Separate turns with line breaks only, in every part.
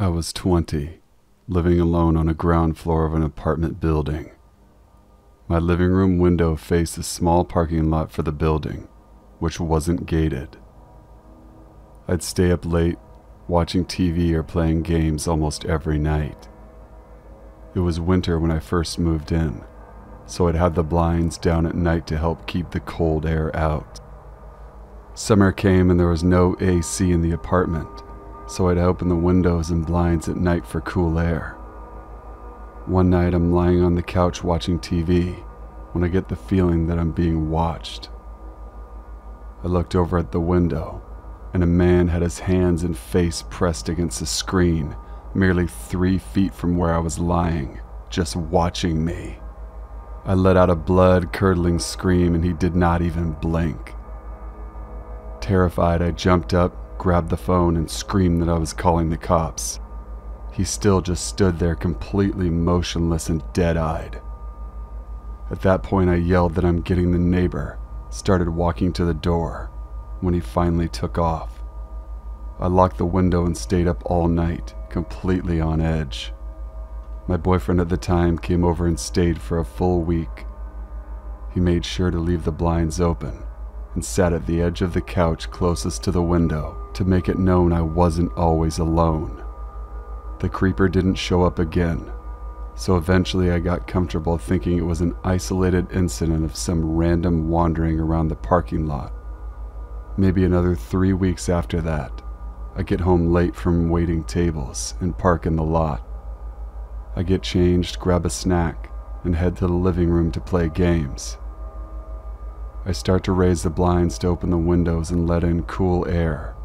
I was 20, living alone on a ground floor of an apartment building. My living room window faced a small parking lot for the building, which wasn't gated. I'd stay up late, watching TV or playing games almost every night. It was winter when I first moved in, so I'd have the blinds down at night to help keep the cold air out. Summer came and there was no AC in the apartment, so I'd open the windows and blinds at night for cool air. One night I'm lying on the couch watching TV when I get the feeling that I'm being watched. I looked over at the window, and a man had his hands and face pressed against the screen, merely 3 feet from where I was lying, just watching me. I let out a blood-curdling scream and he did not even blink. Terrified, I jumped up, grabbed the phone, and screamed that I was calling the cops. He still just stood there completely motionless and dead-eyed. At that point I yelled that I'm getting the neighbor, started walking to the door, when he finally took off. I locked the window and stayed up all night, completely on edge. My boyfriend at the time came over and stayed for a full week. He made sure to leave the blinds open and sat at the edge of the couch closest to the window to make it known I wasn't always alone. The creeper didn't show up again, so eventually I got comfortable thinking it was an isolated incident of some random wandering around the parking lot. Maybe another 3 weeks after that, I get home late from waiting tables and park in the lot. I get changed, grab a snack, and head to the living room to play games. I start to raise the blinds to open the windows and let in cool air,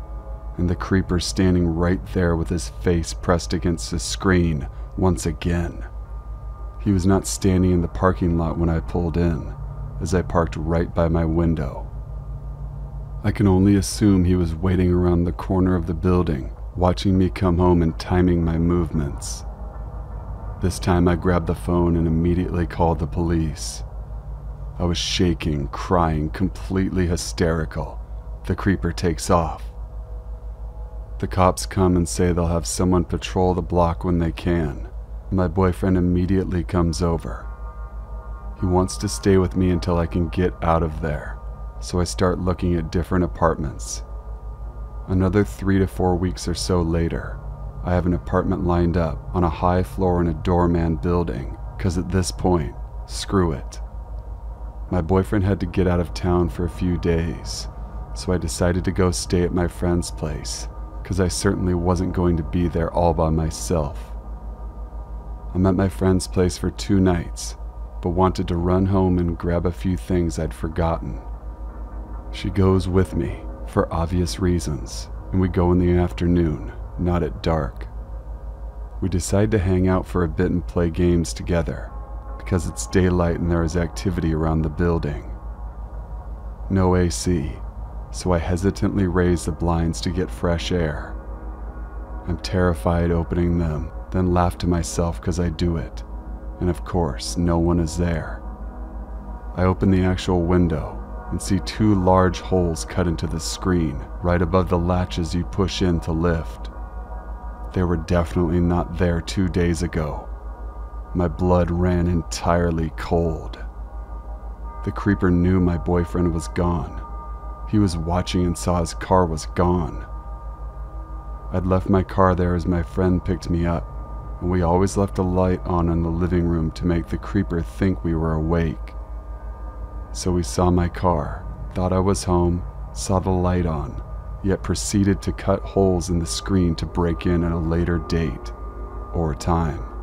and the creeper standing right there with his face pressed against the screen once again. He was not standing in the parking lot when I pulled in, as I parked right by my window. I can only assume he was waiting around the corner of the building, watching me come home and timing my movements. This time I grabbed the phone and immediately called the police. I was shaking, crying, completely hysterical. The creeper takes off. The cops come and say they'll have someone patrol the block when they can. My boyfriend immediately comes over. He wants to stay with me until I can get out of there, so I start looking at different apartments. Another 3 to 4 weeks or so later, I have an apartment lined up on a high floor in a doorman building, because at this point, screw it. My boyfriend had to get out of town for a few days, so I decided to go stay at my friend's place, because I certainly wasn't going to be there all by myself. I'm at my friend's place for 2 nights, but wanted to run home and grab a few things I'd forgotten. She goes with me, for obvious reasons, and we go in the afternoon, not at dark. We decide to hang out for a bit and play games together, because it's daylight and there is activity around the building. No AC, so I hesitantly raise the blinds to get fresh air. I'm terrified opening them, then laugh to myself because I do it, and of course, no one is there. I open the actual window and see 2 large holes cut into the screen right above the latches you push in to lift. They were definitely not there 2 days ago. My blood ran entirely cold. The creeper knew my boyfriend was gone. He was watching and saw his car was gone. I'd left my car there as my friend picked me up, and we always left a light on in the living room to make the creeper think we were awake. So he saw my car, thought I was home, saw the light on, yet proceeded to cut holes in the screen to break in at a later date or time.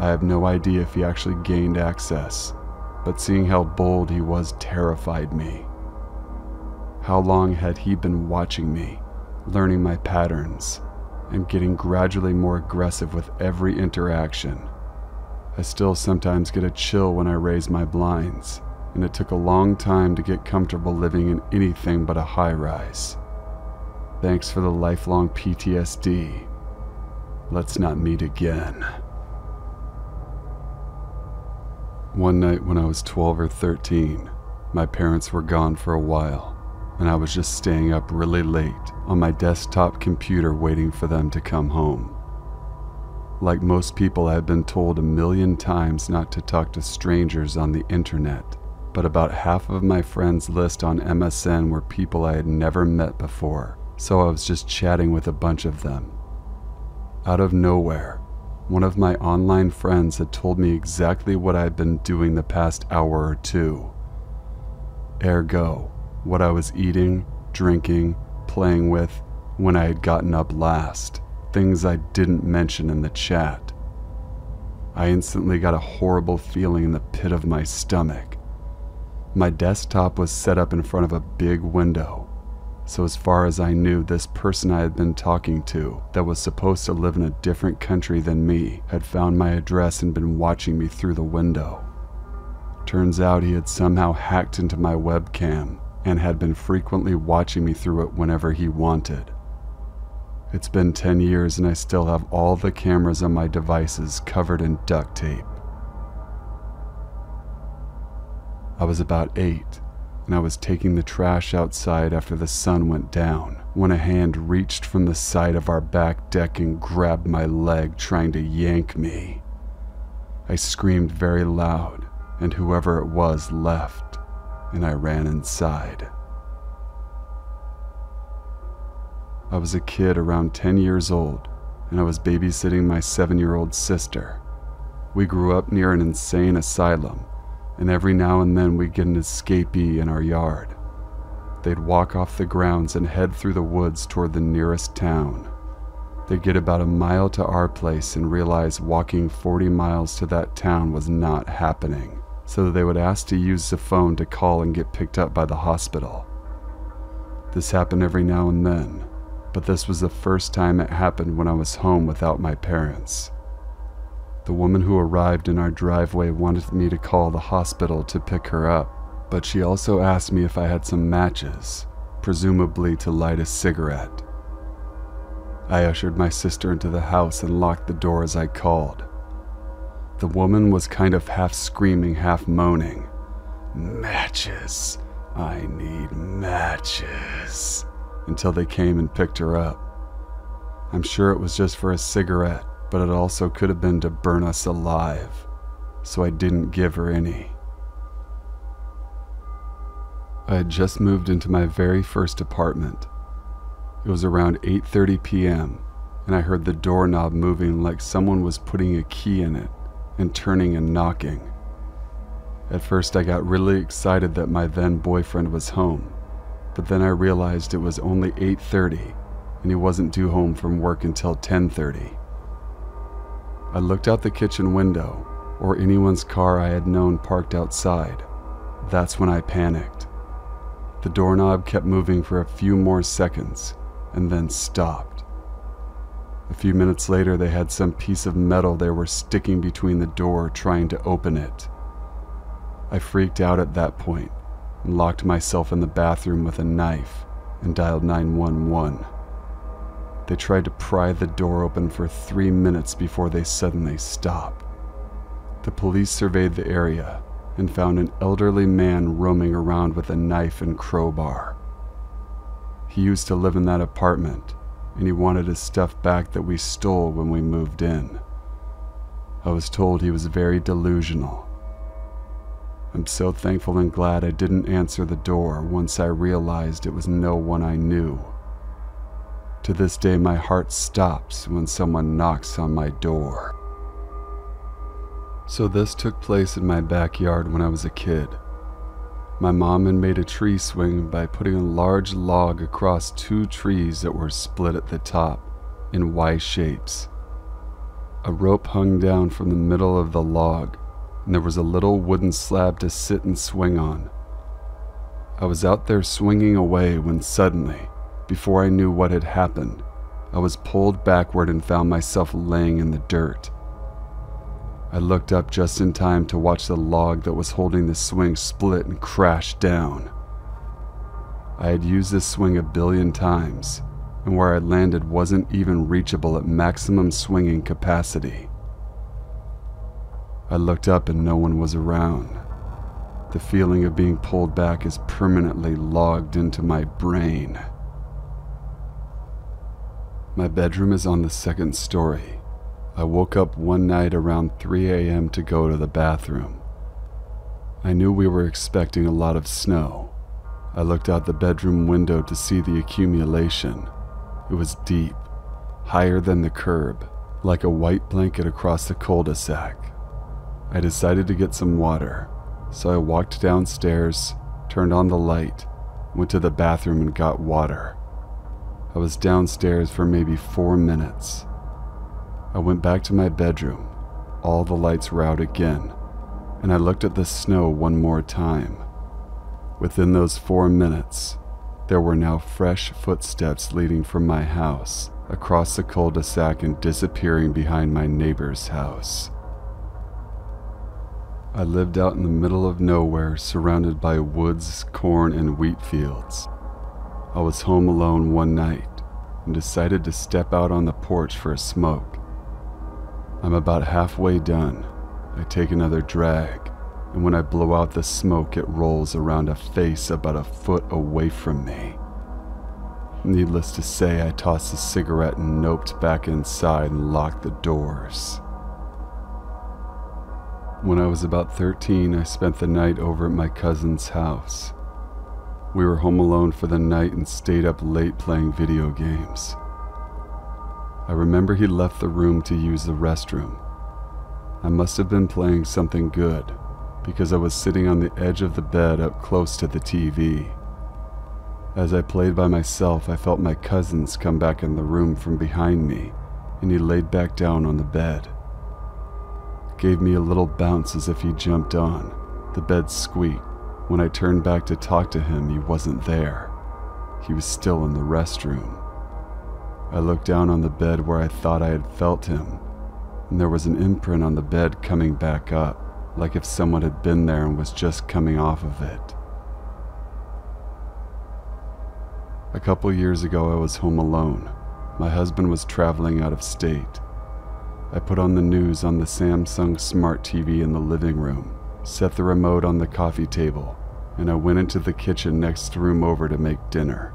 I have no idea if he actually gained access, but seeing how bold he was terrified me. How long had he been watching me, learning my patterns, and getting gradually more aggressive with every interaction? I still sometimes get a chill when I raise my blinds, and it took a long time to get comfortable living in anything but a high-rise. Thanks for the lifelong PTSD. Let's not meet again. One night when I was 12 or 13, my parents were gone for a while, and I was just staying up really late on my desktop computer waiting for them to come home. Like most people, I had been told a million times not to talk to strangers on the internet, but about half of my friends' list on MSN were people I had never met before, so I was just chatting with a bunch of them. Out of nowhere, one of my online friends had told me exactly what I had been doing the past hour or two. Ergo, what I was eating, drinking, playing with when I had gotten up last. Things I didn't mention in the chat. I instantly got a horrible feeling in the pit of my stomach. My desktop was set up in front of a big window, so as far as I knew, this person I had been talking to, that was supposed to live in a different country than me, had found my address and been watching me through the window. Turns out he had somehow hacked into my webcam and had been frequently watching me through it whenever he wanted. It's been 10 years and I still have all the cameras on my devices covered in duct tape. I was about 8, and I was taking the trash outside after the sun went down when a hand reached from the side of our back deck and grabbed my leg, trying to yank me. I screamed very loud, and whoever it was left, and I ran inside. I was a kid around 10 years old, and I was babysitting my 7-year-old sister. We grew up near an insane asylum, and every now and then we'd get an escapee in our yard. They'd walk off the grounds and head through the woods toward the nearest town. They'd get about a mile to our place and realize walking 40 miles to that town was not happening, so they would ask to use the phone to call and get picked up by the hospital. This happened every now and then, but this was the first time it happened when I was home without my parents. The woman who arrived in our driveway wanted me to call the hospital to pick her up, but she also asked me if I had some matches, presumably to light a cigarette. I ushered my sister into the house and locked the door as I called. The woman was kind of half screaming, half moaning. "Matches! I need matches!" until they came and picked her up. I'm sure it was just for a cigarette, but it also could have been to burn us alive, so I didn't give her any. I had just moved into my very first apartment. It was around 8:30 p.m., and I heard the doorknob moving like someone was putting a key in it and turning and knocking. At first I got really excited that my then boyfriend was home, but then I realized it was only 8:30 and he wasn't due home from work until 10:30. I looked out the kitchen window, or anyone's car I had known parked outside. That's when I panicked. The doorknob kept moving for a few more seconds and then stopped. A few minutes later, they had some piece of metal they were sticking between the door, trying to open it. I freaked out at that point and locked myself in the bathroom with a knife and dialed 911. They tried to pry the door open for 3 minutes before they suddenly stopped. The police surveyed the area and found an elderly man roaming around with a knife and crowbar. He used to live in that apartment, and he wanted his stuff back that we stole when we moved in. I was told he was very delusional. I'm so thankful and glad I didn't answer the door once I realized it was no one I knew. To this day, my heart stops when someone knocks on my door. So this took place in my backyard when I was a kid. My mom had made a tree swing by putting a large log across 2 trees that were split at the top in Y shapes. A rope hung down from the middle of the log, and there was a little wooden slab to sit and swing on. I was out there swinging away when suddenly, before I knew what had happened, I was pulled backward and found myself laying in the dirt. I looked up just in time to watch the log that was holding the swing split and crash down. I had used this swing 1 billion times, and where I landed wasn't even reachable at maximum swinging capacity. I looked up and no one was around. The feeling of being pulled back is permanently logged into my brain. My bedroom is on the second story. I woke up one night around 3 a.m. to go to the bathroom. I knew we were expecting a lot of snow. I looked out the bedroom window to see the accumulation. It was deep, higher than the curb, like a white blanket across the cul-de-sac. I decided to get some water, so I walked downstairs, turned on the light, went to the bathroom and got water. I was downstairs for maybe 4 minutes. I went back to my bedroom. All the lights were out again, and I looked at the snow one more time. Within those 4 minutes, there were now fresh footsteps leading from my house across the cul-de-sac and disappearing behind my neighbor's house. I lived out in the middle of nowhere, surrounded by woods, corn, and wheat fields. I was home alone one night and decided to step out on the porch for a smoke. I'm about halfway done. I take another drag, and when I blow out the smoke, it rolls around a face about a foot away from me. Needless to say, I tossed the cigarette and noped back inside and locked the doors. When I was about 13, I spent the night over at my cousin's house. We were home alone for the night and stayed up late playing video games. I remember he left the room to use the restroom. I must have been playing something good, because I was sitting on the edge of the bed up close to the TV. As I played by myself, I felt my cousins come back in the room from behind me, and he laid back down on the bed. It gave me a little bounce as if he jumped on. The bed squeaked. When I turned back to talk to him, he wasn't there. He was still in the restroom. I looked down on the bed where I thought I had felt him, and there was an imprint on the bed coming back up, like if someone had been there and was just coming off of it. A couple years ago, I was home alone. My husband was traveling out of state. I put on the news on the Samsung Smart TV in the living room, set the remote on the coffee table, and I went into the kitchen next room over to make dinner.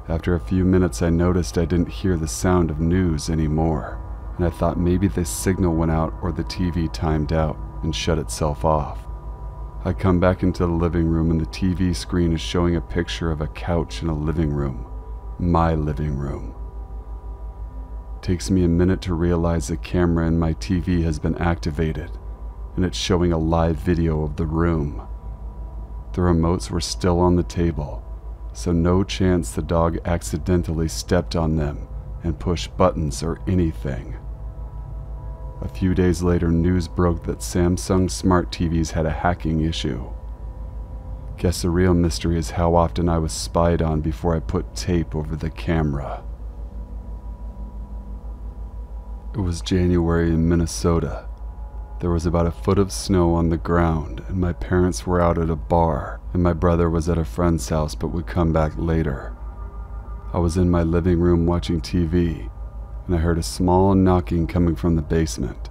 After a few minutes, I noticed I didn't hear the sound of news anymore, and I thought maybe the signal went out or the TV timed out and shut itself off. I come back into the living room and the TV screen is showing a picture of a couch in a living room. My living room. It takes me a minute to realize the camera in my TV has been activated, and it's showing a live video of the room. The remotes were still on the table, so no chance the dog accidentally stepped on them and pushed buttons or anything. A few days later, news broke that Samsung Smart TVs had a hacking issue. Guess the real mystery is how often I was spied on before I put tape over the camera. It was January in Minnesota. There was about a foot of snow on the ground, and my parents were out at a bar, and my brother was at a friend's house but would come back later. I was in my living room watching TV, and I heard a small knocking coming from the basement.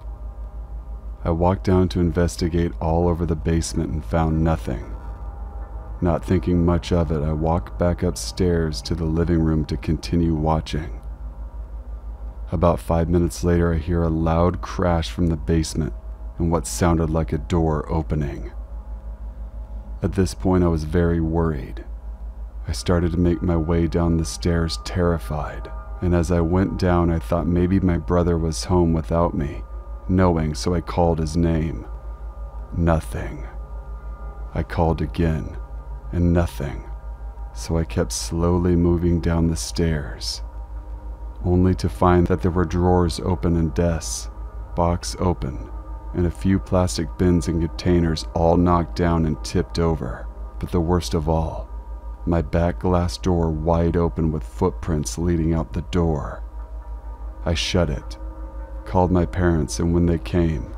I walked down to investigate all over the basement and found nothing. Not thinking much of it, I walked back upstairs to the living room to continue watching. About 5 minutes later, I hear a loud crash from the basement and what sounded like a door opening. At this point, I was very worried. I started to make my way down the stairs terrified, and as I went down, I thought maybe my brother was home without me, knowing, so I called his name. Nothing. I called again, and nothing, so I kept slowly moving down the stairs, only to find that there were drawers open and desks, box open, and a few plastic bins and containers all knocked down and tipped over. But the worst of all, my back glass door wide open with footprints leading out the door. I shut it, called my parents, and when they came,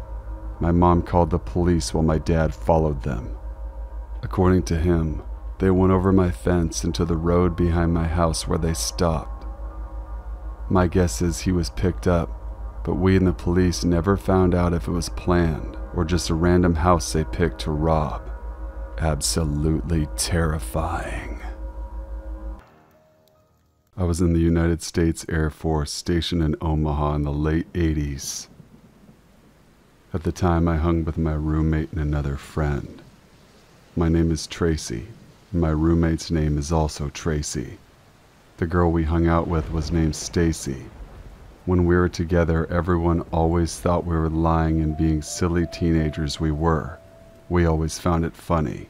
my mom called the police while my dad followed them. According to him, they went over my fence into the road behind my house where they stopped. My guess is he was picked up, but we and the police never found out if it was planned or just a random house they picked to rob. absolutely terrifying. I was in the United States Air Force stationed in Omaha in the late 80s. At the time, I hung with my roommate and another friend. My name is Tracy, and my roommate's name is also Tracy. The girl we hung out with was named Stacy. When we were together, everyone always thought we were lying and being silly teenagers we were. We always found it funny.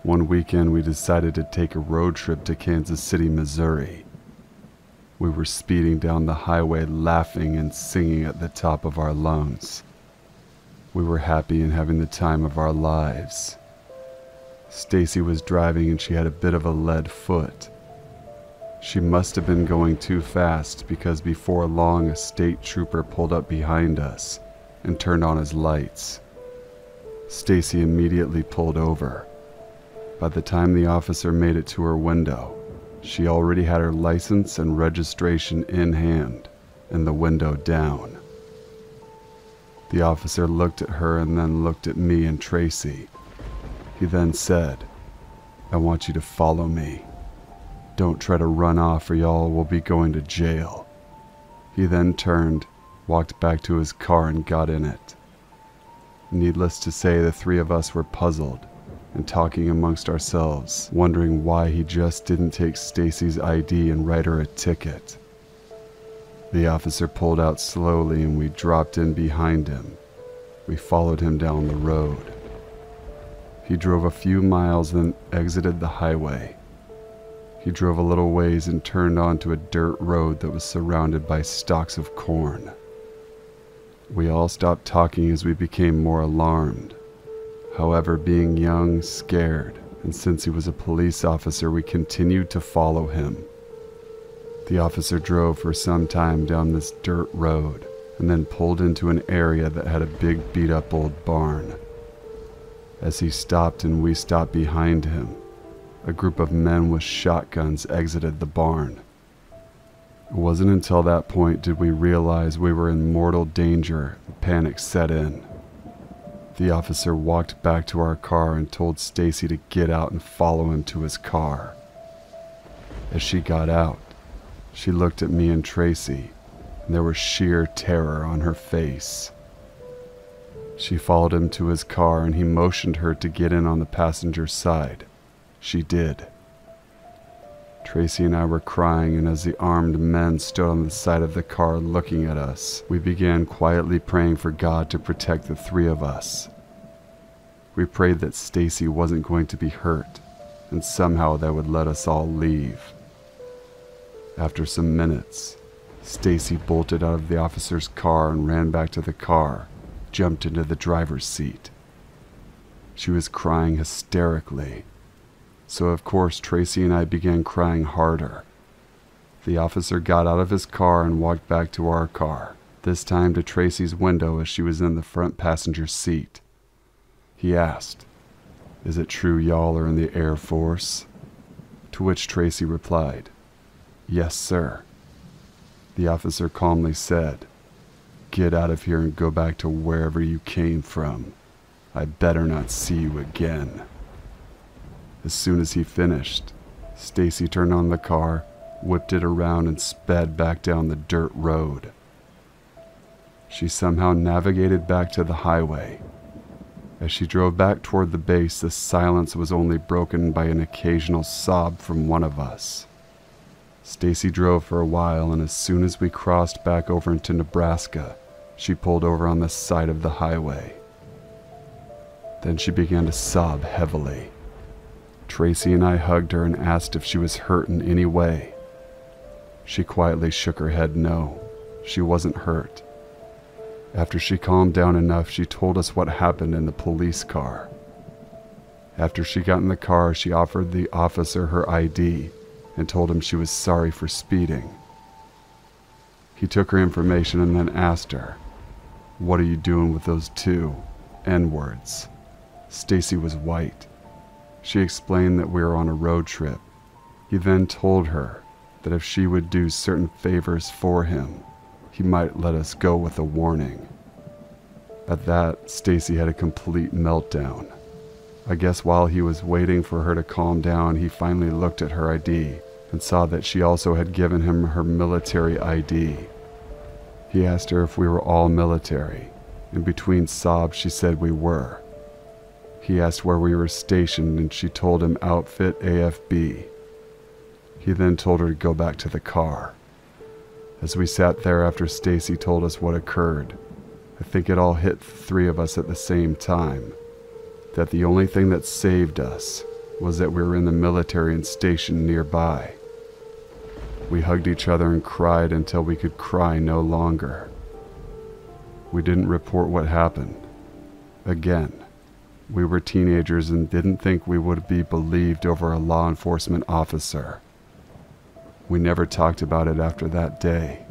One weekend, we decided to take a road trip to Kansas City, Missouri. We were speeding down the highway, laughing and singing at the top of our lungs. We were happy and having the time of our lives. Stacy was driving and she had a bit of a lead foot. She must have been going too fast because before long a state trooper pulled up behind us and turned on his lights. Stacy immediately pulled over. By the time the officer made it to her window, she already had her license and registration in hand and the window down. The officer looked at her and then looked at me and Tracy. He then said, "I want you to follow me. Don't try to run off or y'all will be going to jail." He then turned, walked back to his car and got in it. Needless to say, the three of us were puzzled and talking amongst ourselves, wondering why he just didn't take Stacy's ID and write her a ticket. The officer pulled out slowly and we dropped in behind him. We followed him down the road. He drove a few miles then exited the highway. He drove a little ways and turned onto a dirt road that was surrounded by stalks of corn. We all stopped talking as we became more alarmed. However, being young, scared, and since he was a police officer, we continued to follow him. The officer drove for some time down this dirt road and then pulled into an area that had a big beat-up old barn. As he stopped and we stopped behind him, a group of men with shotguns exited the barn. It wasn't until that point did we realize we were in mortal danger and panic set in. The officer walked back to our car and told Stacy to get out and follow him to his car. As she got out, she looked at me and Tracy, and there was sheer terror on her face. She followed him to his car and he motioned her to get in on the passenger side. She did. Tracy and I were crying, and as the armed men stood on the side of the car looking at us, we began quietly praying for God to protect the three of us. We prayed that Stacy wasn't going to be hurt, and somehow that would let us all leave. After some minutes, Stacy bolted out of the officer's car and ran back to the car, jumped into the driver's seat. She was crying hysterically. So of course Tracy and I began crying harder. The officer got out of his car and walked back to our car, this time to Tracy's window as she was in the front passenger seat. He asked, "Is it true y'all are in the Air Force?" To which Tracy replied, "Yes, sir." The officer calmly said, "Get out of here and go back to wherever you came from. I better not see you again." As soon as he finished, Stacy turned on the car, whipped it around, and sped back down the dirt road. She somehow navigated back to the highway. As she drove back toward the base, the silence was only broken by an occasional sob from one of us. Stacy drove for a while, and as soon as we crossed back over into Nebraska, she pulled over on the side of the highway. Then she began to sob heavily. Tracy and I hugged her and asked if she was hurt in any way. She quietly shook her head no, she wasn't hurt. After she calmed down enough, she told us what happened in the police car. After she got in the car, she offered the officer her ID and told him she was sorry for speeding. He took her information and then asked her, "What are you doing with those two N-words?" Stacy was white. She explained that we were on a road trip. He then told her that if she would do certain favors for him, he might let us go with a warning. At that, Stacy had a complete meltdown. I guess while he was waiting for her to calm down, he finally looked at her ID and saw that she also had given him her military ID. He asked her if we were all military, and between sobs she said we were. He asked where we were stationed and she told him outfit AFB. He then told her to go back to the car. As we sat there after Stacy told us what occurred, I think it all hit the three of us at the same time, that the only thing that saved us was that we were in the military and stationed nearby. We hugged each other and cried until we could cry no longer. We didn't report what happened. Again, we were teenagers and didn't think we would be believed over a law enforcement officer. We never talked about it after that day.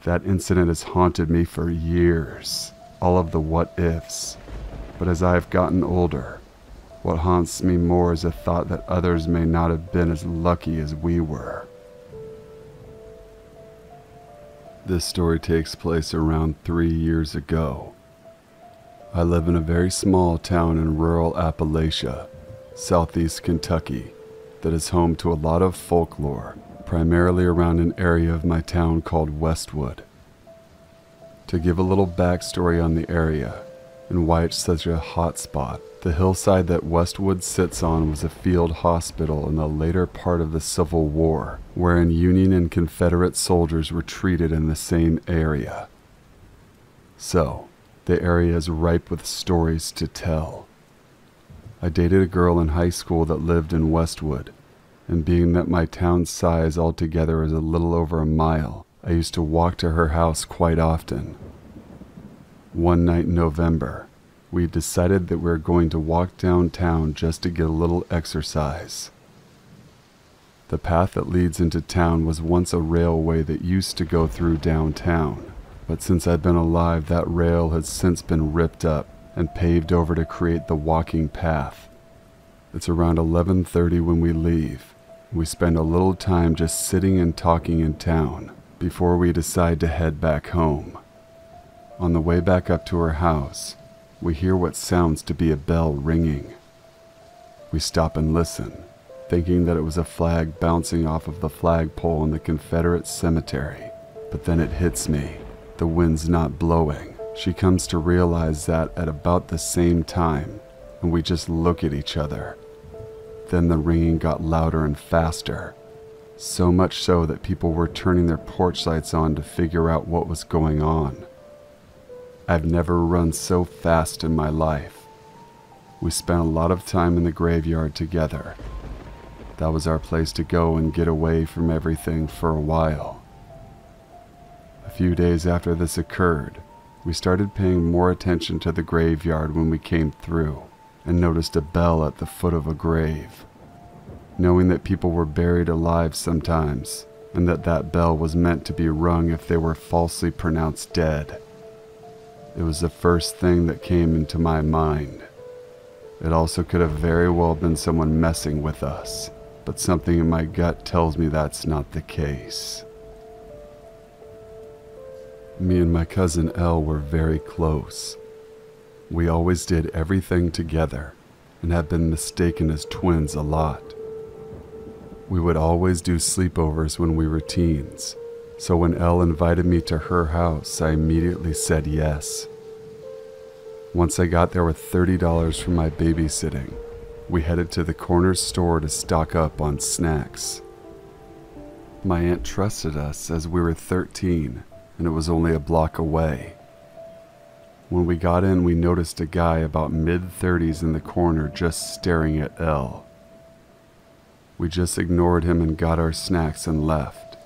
That incident has haunted me for years, all of the what ifs. But as I have gotten older, what haunts me more is the thought that others may not have been as lucky as we were. This story takes place around 3 years ago. I live in a very small town in rural Appalachia, southeast Kentucky, that is home to a lot of folklore, primarily around an area of my town called Westwood. To give a little backstory on the area and why it's such a hot spot, the hillside that Westwood sits on was a field hospital in the later part of the Civil War, wherein Union and Confederate soldiers were treated in the same area. So, the area is ripe with stories to tell. I dated a girl in high school that lived in Westwood, and being that my town's size altogether is a little over a mile, I used to walk to her house quite often. One night in November, we decided that we were going to walk downtown just to get a little exercise. The path that leads into town was once a railway that used to go through downtown, but since I've been alive, that rail has since been ripped up and paved over to create the walking path. It's around 11:30 when we leave. We spend a little time just sitting and talking in town before we decide to head back home. On the way back up to her house, we hear what sounds to be a bell ringing. We stop and listen, thinking that it was a flag bouncing off of the flagpole in the Confederate cemetery. But then it hits me. The wind's not blowing. She comes to realize that at about the same time, and we just look at each other. Then the ringing got louder and faster, so much so that people were turning their porch lights on to figure out what was going on. I've never run so fast in my life. We spent a lot of time in the graveyard together. That was our place to go and get away from everything for a while. A few days after this occurred, we started paying more attention to the graveyard when we came through and noticed a bell at the foot of a grave. Knowing that people were buried alive sometimes, and that that bell was meant to be rung if they were falsely pronounced dead. It was the first thing that came into my mind. It also could have very well been someone messing with us, but something in my gut tells me that's not the case. Me and my cousin Elle were very close. We always did everything together and have been mistaken as twins a lot. We would always do sleepovers when we were teens, so when Elle invited me to her house, I immediately said yes. Once I got there with $30 from my babysitting, we headed to the corner store to stock up on snacks. My aunt trusted us as we were 13, and it was only a block away. When we got in, we noticed a guy about mid-30s in the corner just staring at Elle. We just ignored him and got our snacks and left.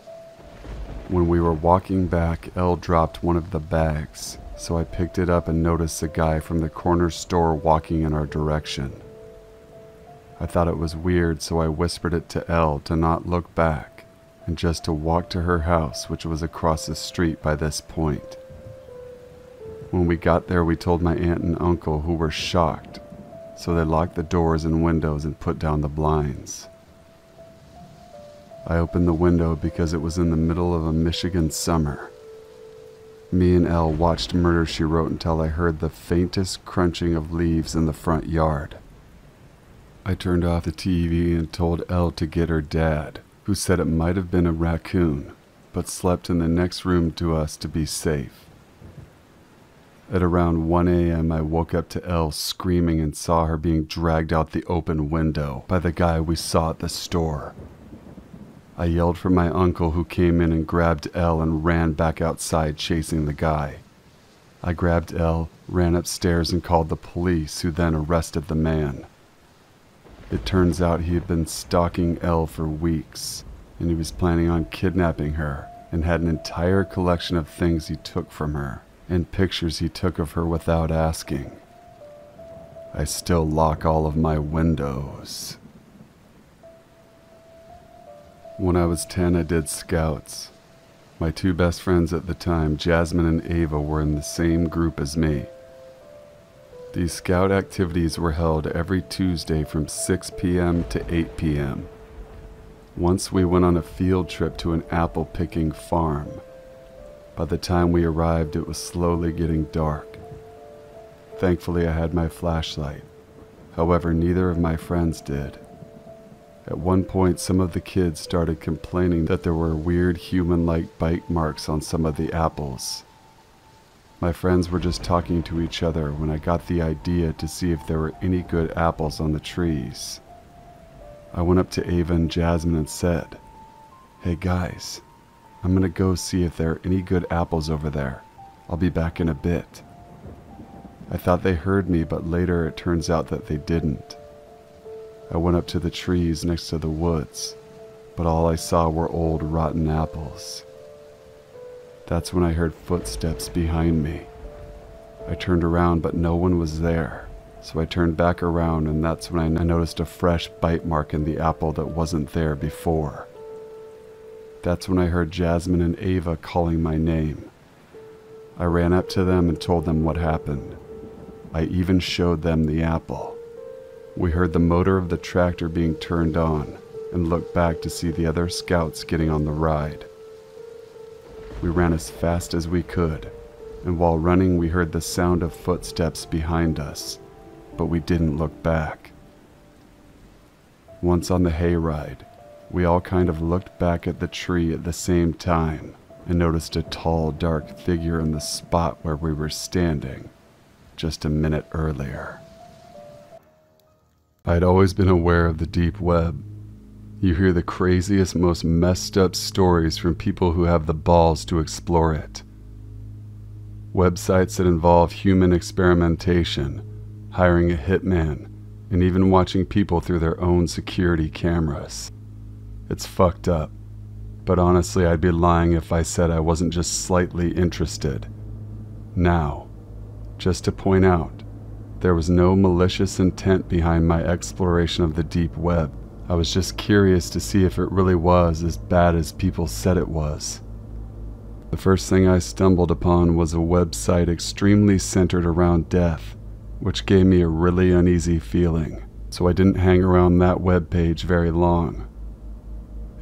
When we were walking back, Elle dropped one of the bags, so I picked it up and noticed a guy from the corner store walking in our direction. I thought it was weird, so I whispered it to Elle to not look back and just to walk to her house, which was across the street by this point. When we got there, we told my aunt and uncle, who were shocked, so they locked the doors and windows and put down the blinds. I opened the window because it was in the middle of a Michigan summer. Me and Elle watched Murder, She Wrote until I heard the faintest crunching of leaves in the front yard. I turned off the TV and told Elle to get her dad, who said it might have been a raccoon, but slept in the next room to us to be safe. At around 1 a.m., I woke up to Elle screaming and saw her being dragged out the open window by the guy we saw at the store. I yelled for my uncle, who came in and grabbed Elle and ran back outside chasing the guy. I grabbed Elle, ran upstairs and called the police, who then arrested the man. It turns out he had been stalking Elle for weeks, and he was planning on kidnapping her and had an entire collection of things he took from her and pictures he took of her without asking. I still lock all of my windows. When I was 10, I did scouts. My two best friends at the time, Jasmine and Ava, were in the same group as me. These scout activities were held every Tuesday from 6 p.m. to 8 p.m. Once we went on a field trip to an apple-picking farm. By the time we arrived, it was slowly getting dark. Thankfully, I had my flashlight. However, neither of my friends did. At one point, some of the kids started complaining that there were weird human-like bite marks on some of the apples. My friends were just talking to each other when I got the idea to see if there were any good apples on the trees. I went up to Ava and Jasmine and said, "Hey guys, I'm gonna go see if there are any good apples over there. I'll be back in a bit." I thought they heard me, but later it turns out that they didn't. I went up to the trees next to the woods, but all I saw were old rotten apples. That's when I heard footsteps behind me. I turned around, but no one was there, so I turned back around, and that's when I noticed a fresh bite mark in the apple that wasn't there before. That's when I heard Jasmine and Ava calling my name. I ran up to them and told them what happened. I even showed them the apple. We heard the motor of the tractor being turned on and looked back to see the other scouts getting on the ride. We ran as fast as we could, and while running we heard the sound of footsteps behind us, but we didn't look back. Once on the hayride, we all kind of looked back at the tree at the same time and noticed a tall, dark figure in the spot where we were standing just a minute earlier. I'd always been aware of the deep web. You hear the craziest, most messed up stories from people who have the balls to explore it. Websites that involve human experimentation, hiring a hitman, and even watching people through their own security cameras. It's fucked up, but honestly I'd be lying if I said I wasn't just slightly interested. Now, just to point out, there was no malicious intent behind my exploration of the deep web. I was just curious to see if it really was as bad as people said it was. The first thing I stumbled upon was a website extremely centered around death, which gave me a really uneasy feeling, so I didn't hang around that webpage very long.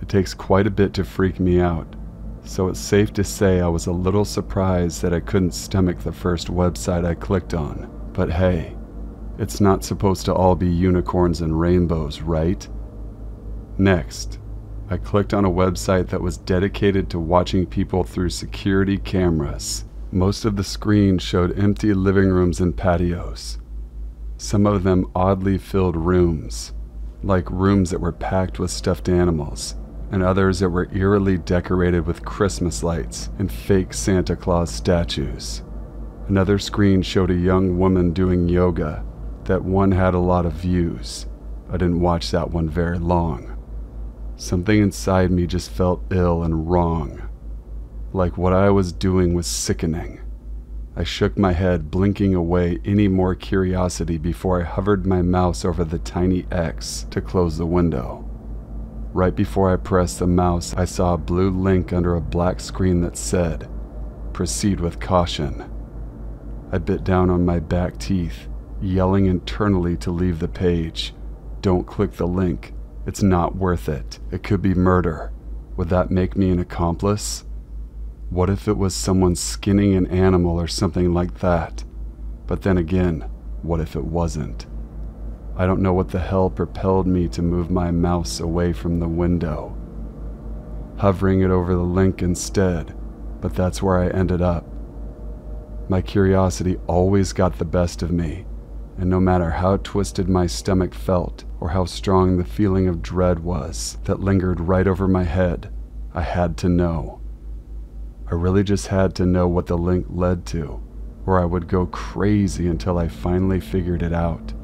It takes quite a bit to freak me out, so it's safe to say I was a little surprised that I couldn't stomach the first website I clicked on. But hey, it's not supposed to all be unicorns and rainbows, right? Next, I clicked on a website that was dedicated to watching people through security cameras. Most of the screen showed empty living rooms and patios. Some of them oddly filled rooms, like rooms that were packed with stuffed animals, and others that were eerily decorated with Christmas lights and fake Santa Claus statues. Another screen showed a young woman doing yoga. That one had a lot of views. I didn't watch that one very long. Something inside me just felt ill and wrong. Like what I was doing was sickening. I shook my head, blinking away any more curiosity before I hovered my mouse over the tiny X to close the window. Right before I pressed the mouse, I saw a blue link under a black screen that said, "Proceed with caution." I bit down on my back teeth, yelling internally to leave the page. Don't click the link. It's not worth it. It could be murder. Would that make me an accomplice? What if it was someone skinning an animal or something like that? But then again, what if it wasn't? I don't know what the hell propelled me to move my mouse away from the window, hovering it over the link instead, but that's where I ended up. My curiosity always got the best of me, and no matter how twisted my stomach felt or how strong the feeling of dread was that lingered right over my head, I had to know. I really just had to know what the link led to, or I would go crazy until I finally figured it out.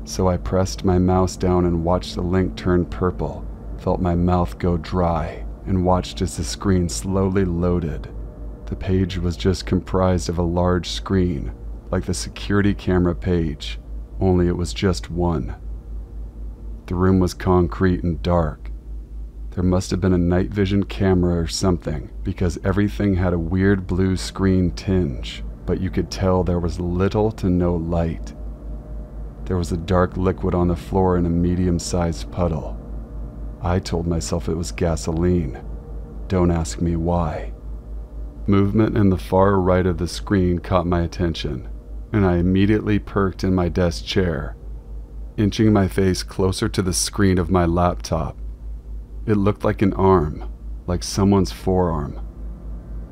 So I pressed my mouse down and watched the link turn purple, felt my mouth go dry, and watched as the screen slowly loaded. The page was just comprised of a large screen, like the security camera page, only it was just one. The room was concrete and dark. There must have been a night vision camera or something, because everything had a weird blue screen tinge, but you could tell there was little to no light. There was a dark liquid on the floor in a medium-sized puddle. I told myself it was gasoline. Don't ask me why. Movement in the far right of the screen caught my attention, and I immediately perked in my desk chair, inching my face closer to the screen of my laptop. It looked like an arm, like someone's forearm.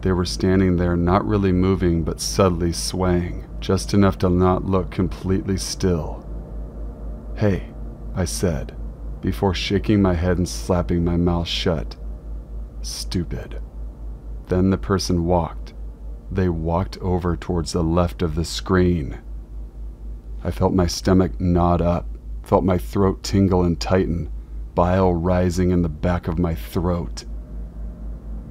They were standing there, not really moving, but subtly swaying, just enough to not look completely still. "Hey," I said, before shaking my head and slapping my mouth shut. Stupid. Then the person walked. They walked over towards the left of the screen. I felt my stomach knot up, felt my throat tingle and tighten, bile rising in the back of my throat.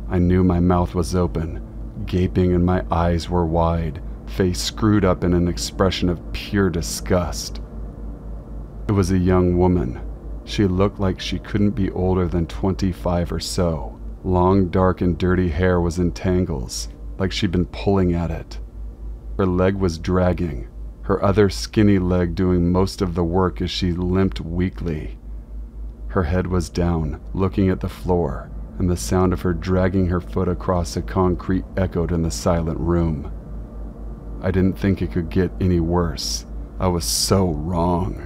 I knew my mouth was open, gaping, and my eyes were wide, face screwed up in an expression of pure disgust. It was a young woman. She looked like she couldn't be older than 25 or so. Long, dark, and dirty hair was in tangles, like she'd been pulling at it. Her leg was dragging, her other skinny leg doing most of the work as she limped weakly. Her head was down, looking at the floor, and the sound of her dragging her foot across the concrete echoed in the silent room. I didn't think it could get any worse. I was so wrong.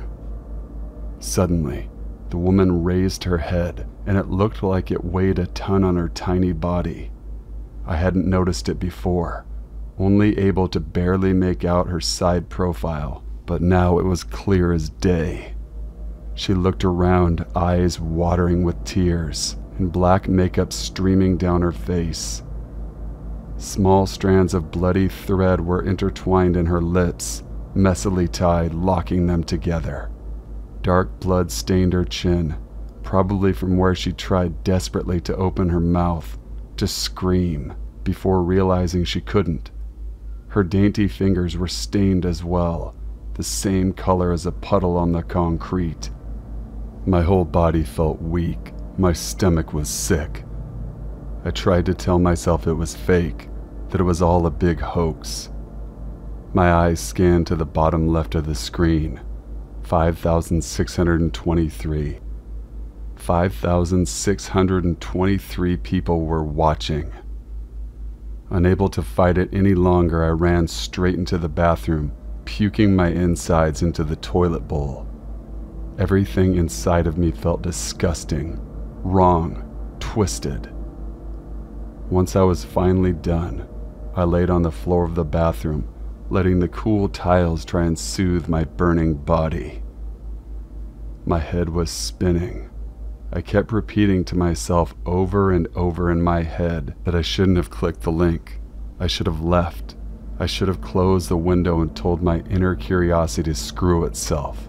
Suddenly, the woman raised her head, and it looked like it weighed a ton on her tiny body. I hadn't noticed it before, only able to barely make out her side profile, but now it was clear as day. She looked around, eyes watering with tears, and black makeup streaming down her face. Small strands of bloody thread were intertwined in her lips, messily tied, locking them together. Dark blood stained her chin, probably from where she tried desperately to open her mouth, to scream, before realizing she couldn't. Her dainty fingers were stained as well, the same color as a puddle on the concrete. My whole body felt weak. My stomach was sick. I tried to tell myself it was fake, that it was all a big hoax. My eyes scanned to the bottom left of the screen. 5,623. 5,623 people were watching. Unable to fight it any longer, I ran straight into the bathroom, puking my insides into the toilet bowl. Everything inside of me felt disgusting, wrong, twisted. Once I was finally done, I laid on the floor of the bathroom, letting the cool tiles try and soothe my burning body. My head was spinning. I kept repeating to myself over and over in my head that I shouldn't have clicked the link. I should have left. I should have closed the window and told my inner curiosity to screw itself.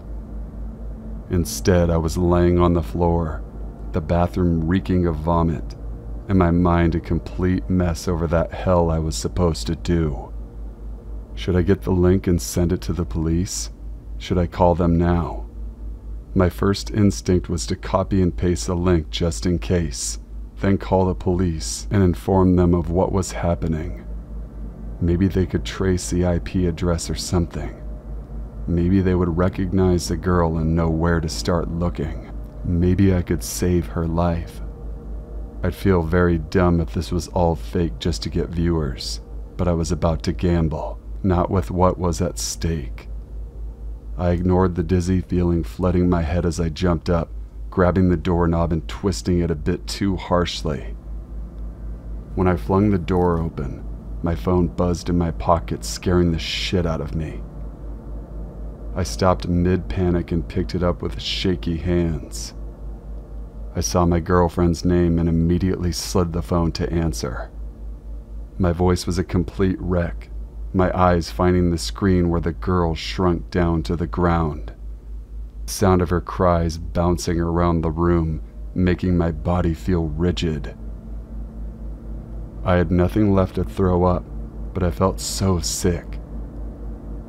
Instead, I was laying on the floor, the bathroom reeking of vomit, and my mind a complete mess over that hell I was supposed to do. Should I get the link and send it to the police? Should I call them now? My first instinct was to copy and paste the link just in case, then call the police and inform them of what was happening. Maybe they could trace the IP address or something. Maybe they would recognize the girl and know where to start looking. Maybe I could save her life. I'd feel very dumb if this was all fake just to get viewers, but I was about to gamble, not with what was at stake. I ignored the dizzy feeling flooding my head as I jumped up, grabbing the doorknob and twisting it a bit too harshly. When I flung the door open, my phone buzzed in my pocket, scaring the shit out of me. I stopped mid-panic and picked it up with shaky hands. I saw my girlfriend's name and immediately slid the phone to answer. My voice was a complete wreck, my eyes finding the screen where the girl shrunk down to the ground. The sound of her cries bouncing around the room, making my body feel rigid. I had nothing left to throw up, but I felt so sick.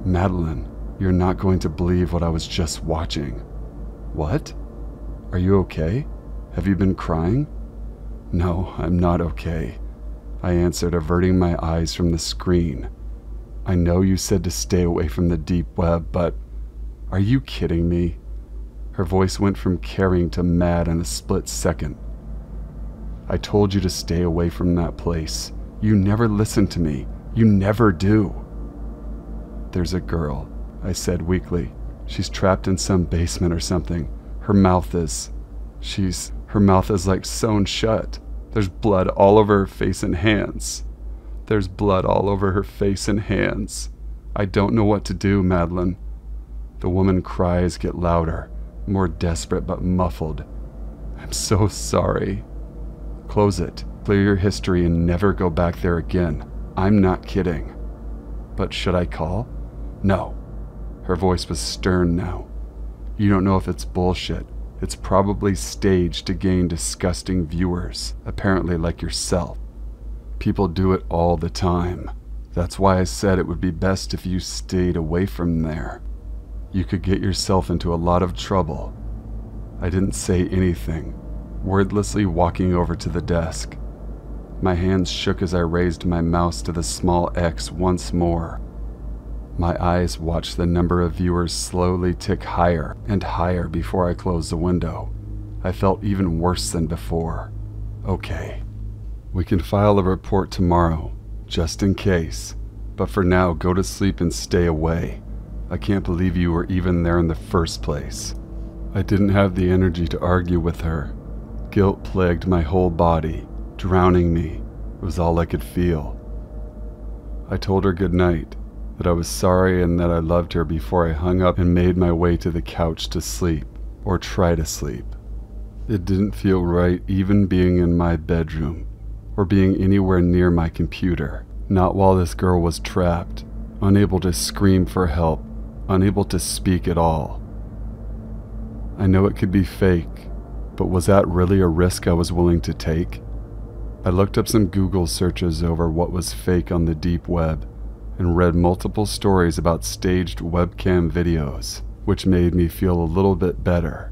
Madeline, you're not going to believe what I was just watching. What? Are you okay? Have you been crying? No, I'm not okay, I answered, averting my eyes from the screen. I know you said to stay away from the deep web, but are you kidding me? Her voice went from caring to mad in a split second. I told you to stay away from that place. You never listen to me. You never do. There's a girl, I said weakly. She's trapped in some basement or something. Her mouth is like sewn shut. There's blood all over her face and hands. There's blood all over her face and hands. I don't know what to do, Madeline. The woman's cries get louder, more desperate but muffled. I'm so sorry. Close it, clear your history, and never go back there again. I'm not kidding. But should I call? No. Her voice was stern now. You don't know if it's bullshit. It's probably staged to gain disgusting viewers, apparently like yourself. People do it all the time. That's why I said it would be best if you stayed away from there. You could get yourself into a lot of trouble. I didn't say anything, wordlessly walking over to the desk. My hands shook as I raised my mouse to the small X once more. My eyes watched the number of viewers slowly tick higher and higher before I closed the window. I felt even worse than before. Okay. We can file a report tomorrow, just in case. But for now, go to sleep and stay away. I can't believe you were even there in the first place. I didn't have the energy to argue with her. Guilt plagued my whole body, drowning me. It was all I could feel. I told her good night, that I was sorry and that I loved her before I hung up and made my way to the couch to sleep, or try to sleep. It didn't feel right even being in my bedroom, or being anywhere near my computer, not while this girl was trapped, unable to scream for help, unable to speak at all. I know it could be fake, but was that really a risk I was willing to take? I looked up some Google searches over what was fake on the deep web, and read multiple stories about staged webcam videos, which made me feel a little bit better.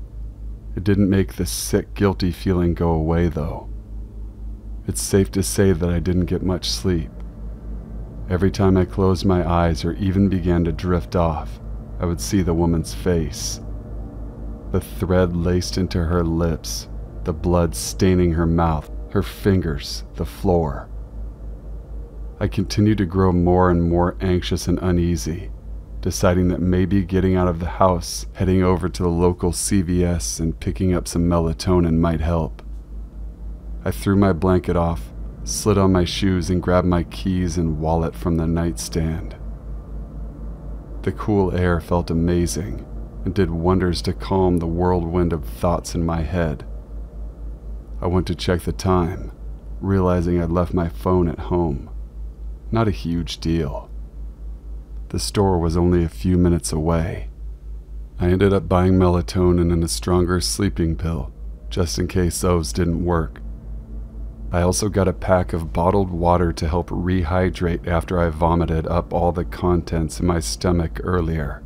It didn't make the sick, guilty feeling go away, though. It's safe to say that I didn't get much sleep. Every time I closed my eyes or even began to drift off, I would see the woman's face. The thread laced into her lips, the blood staining her mouth, her fingers, the floor. I continued to grow more and more anxious and uneasy, deciding that maybe getting out of the house, heading over to the local CVS and picking up some melatonin might help. I threw my blanket off, slid on my shoes, and grabbed my keys and wallet from the nightstand. The cool air felt amazing and did wonders to calm the whirlwind of thoughts in my head. I went to check the time, realizing I'd left my phone at home. Not a huge deal. The store was only a few minutes away. I ended up buying melatonin and a stronger sleeping pill, just in case those didn't work. I also got a pack of bottled water to help rehydrate after I vomited up all the contents in my stomach earlier.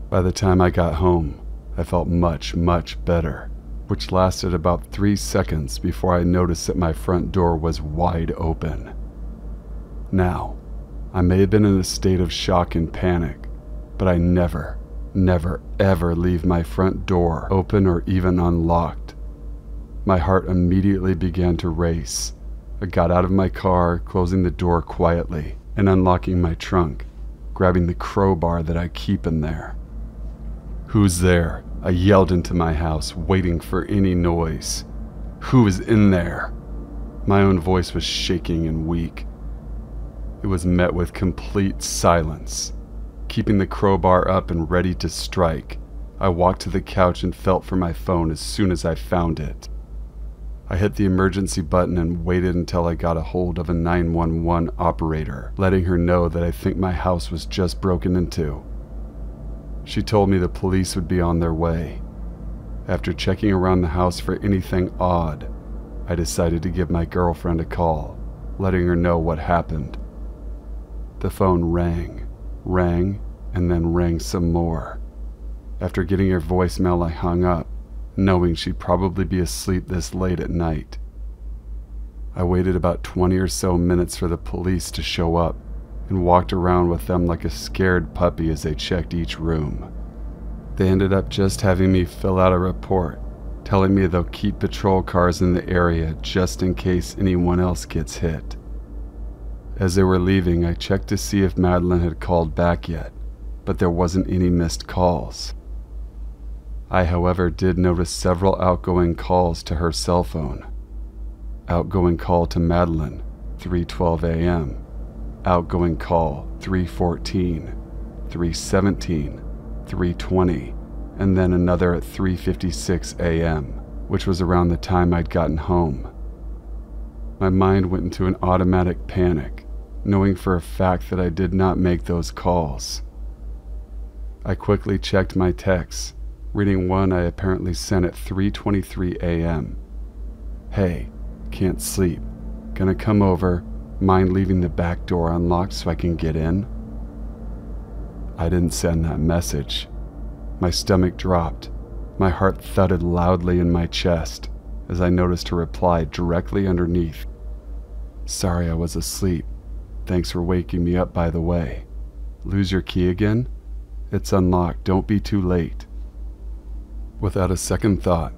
By the time I got home, I felt much, much better, which lasted about 3 seconds before I noticed that my front door was wide open. Now, I may have been in a state of shock and panic, but I never, ever leave my front door open or even unlocked. My heart immediately began to race. I got out of my car, closing the door quietly and unlocking my trunk, grabbing the crowbar that I keep in there. "Who's there?" I yelled into my house, waiting for any noise. "Who is in there?" My own voice was shaking and weak. It was met with complete silence. Keeping the crowbar up and ready to strike, I walked to the couch and felt for my phone as soon as I found it. I hit the emergency button and waited until I got a hold of a 911 operator, letting her know that I think my house was just broken into. She told me the police would be on their way. After checking around the house for anything odd, I decided to give my girlfriend a call, letting her know what happened. The phone rang, and then rang some more. After getting her voicemail, I hung up, knowing she'd probably be asleep this late at night. I waited about 20 or so minutes for the police to show up and walked around with them like a scared puppy as they checked each room. They ended up just having me fill out a report, telling me they'll keep patrol cars in the area just in case anyone else gets hit. As they were leaving, I checked to see if Madeline had called back yet, but there wasn't any missed calls. I, however, did notice several outgoing calls to her cell phone. Outgoing call to Madeline, 3:12 a.m. Outgoing call, 3:14, 3:17, 3:20, and then another at 3:56 a.m., which was around the time I'd gotten home. My mind went into an automatic panic, knowing for a fact that I did not make those calls. I quickly checked my texts, reading one I apparently sent at 3:23 a.m. "Hey, can't sleep. Gonna come over. Mind leaving the back door unlocked so I can get in?" I didn't send that message. My stomach dropped. My heart thudded loudly in my chest as I noticed her reply directly underneath. "Sorry I was asleep. Thanks for waking me up, by the way. Lose your key again? It's unlocked. Don't be too late." Without a second thought,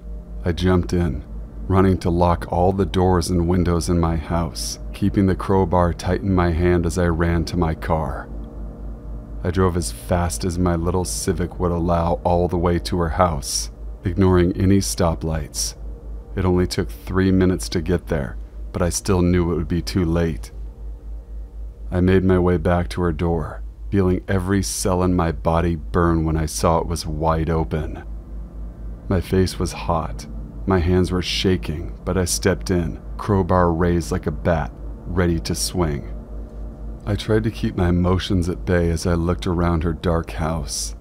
I jumped in, running to lock all the doors and windows in my house, keeping the crowbar tight in my hand as I ran to my car. I drove as fast as my little Civic would allow all the way to her house, ignoring any stoplights. It only took 3 minutes to get there, but I still knew it would be too late. I made my way back to her door, feeling every cell in my body burn when I saw it was wide open. My face was hot. My hands were shaking, but I stepped in, crowbar raised like a bat, ready to swing. I tried to keep my emotions at bay as I looked around her dark house.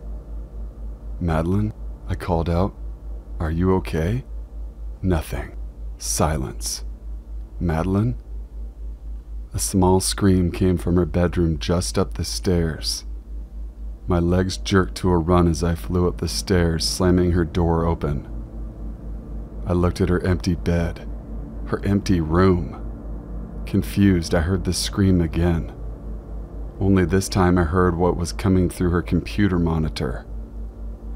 "Madeline?" I called out. "Are you okay?" Nothing. Silence. "Madeline?" A small scream came from her bedroom just up the stairs. My legs jerked to a run as I flew up the stairs, slamming her door open. I looked at her empty bed, her empty room. Confused, I heard the scream again. Only this time I heard what was coming through her computer monitor.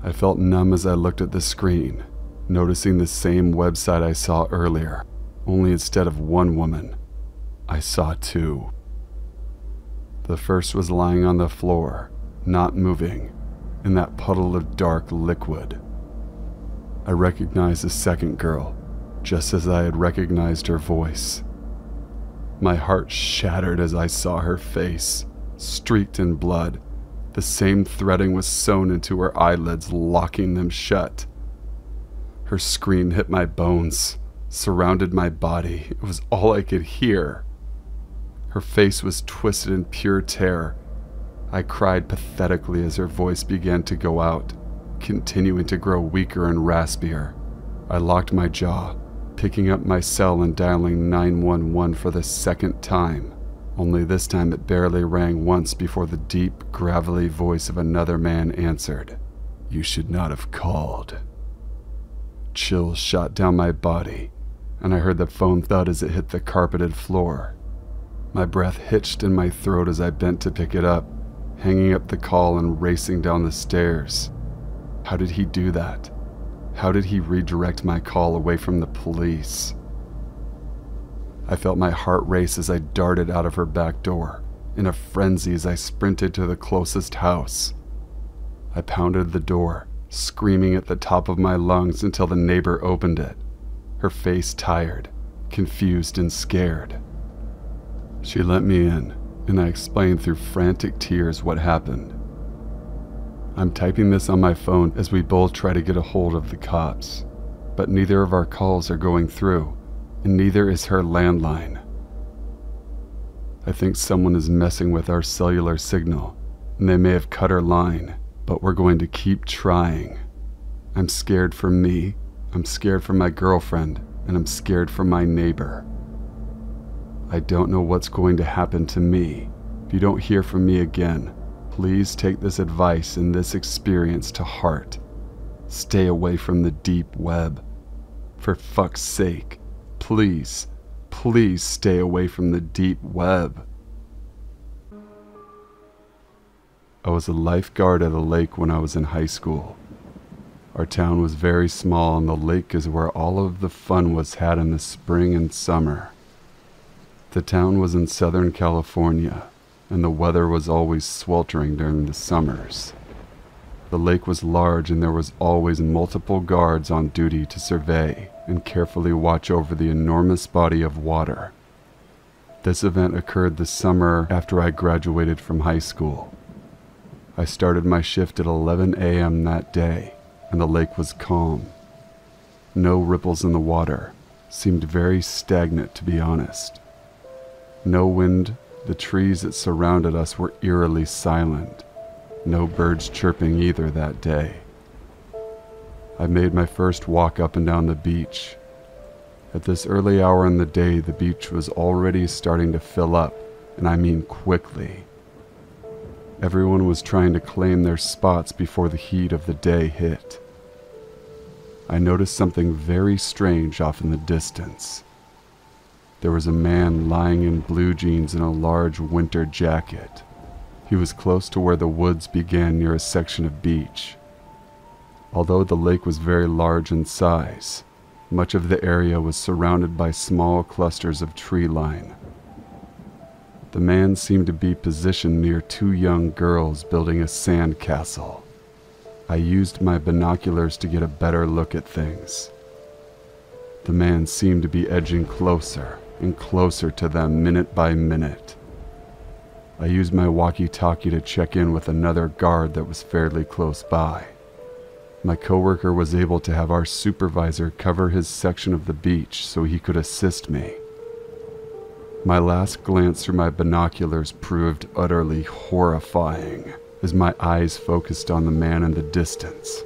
I felt numb as I looked at the screen, noticing the same website I saw earlier, only instead of one woman, I saw two. The first was lying on the floor, not moving, in that puddle of dark liquid. I recognized the second girl, just as I had recognized her voice. My heart shattered as I saw her face, streaked in blood. The same threading was sewn into her eyelids, locking them shut. Her scream hit my bones, surrounded my body. It was all I could hear. Her face was twisted in pure terror. I cried pathetically as her voice began to go out, continuing to grow weaker and raspier. I locked my jaw, picking up my cell and dialing 911 for the second time. Only this time it barely rang once before the deep, gravelly voice of another man answered. "You should not have called." Chills shot down my body, and I heard the phone thud as it hit the carpeted floor. My breath hitched in my throat as I bent to pick it up, hanging up the call and racing down the stairs. How did he do that? How did he redirect my call away from the police? I felt my heart race as I darted out of her back door, in a frenzy as I sprinted to the closest house. I pounded the door, screaming at the top of my lungs until the neighbor opened it, her face tired, confused, and scared. She let me in, and I explained through frantic tears what happened. I'm typing this on my phone as we both try to get a hold of the cops, but neither of our calls are going through, and neither is her landline. I think someone is messing with our cellular signal, and they may have cut her line, but we're going to keep trying. I'm scared for me, I'm scared for my girlfriend, and I'm scared for my neighbor. I don't know what's going to happen to me. If you don't hear from me again, please take this advice and this experience to heart. Stay away from the deep web. For fuck's sake, please, please stay away from the deep web. I was a lifeguard at a lake when I was in high school. Our town was very small, and the lake is where all of the fun was had in the spring and summer. The town was in Southern California, and the weather was always sweltering during the summers. The lake was large, and there was always multiple guards on duty to survey and carefully watch over the enormous body of water. This event occurred the summer after I graduated from high school. I started my shift at 11 a.m. that day, and the lake was calm. No ripples in the water, seemed very stagnant to be honest. No wind, the trees that surrounded us were eerily silent. No birds chirping either that day. I made my first walk up and down the beach. At this early hour in the day, the beach was already starting to fill up, and I mean quickly. Everyone was trying to claim their spots before the heat of the day hit. I noticed something very strange off in the distance. There was a man lying in blue jeans and a large winter jacket. He was close to where the woods began near a section of beach. Although the lake was very large in size, much of the area was surrounded by small clusters of tree line. The man seemed to be positioned near two young girls building a sand castle. I used my binoculars to get a better look at things. The man seemed to be edging closer and closer to them minute by minute. I used my walkie-talkie to check in with another guard that was fairly close by. My coworker was able to have our supervisor cover his section of the beach so he could assist me. My last glance through my binoculars proved utterly horrifying as my eyes focused on the man in the distance.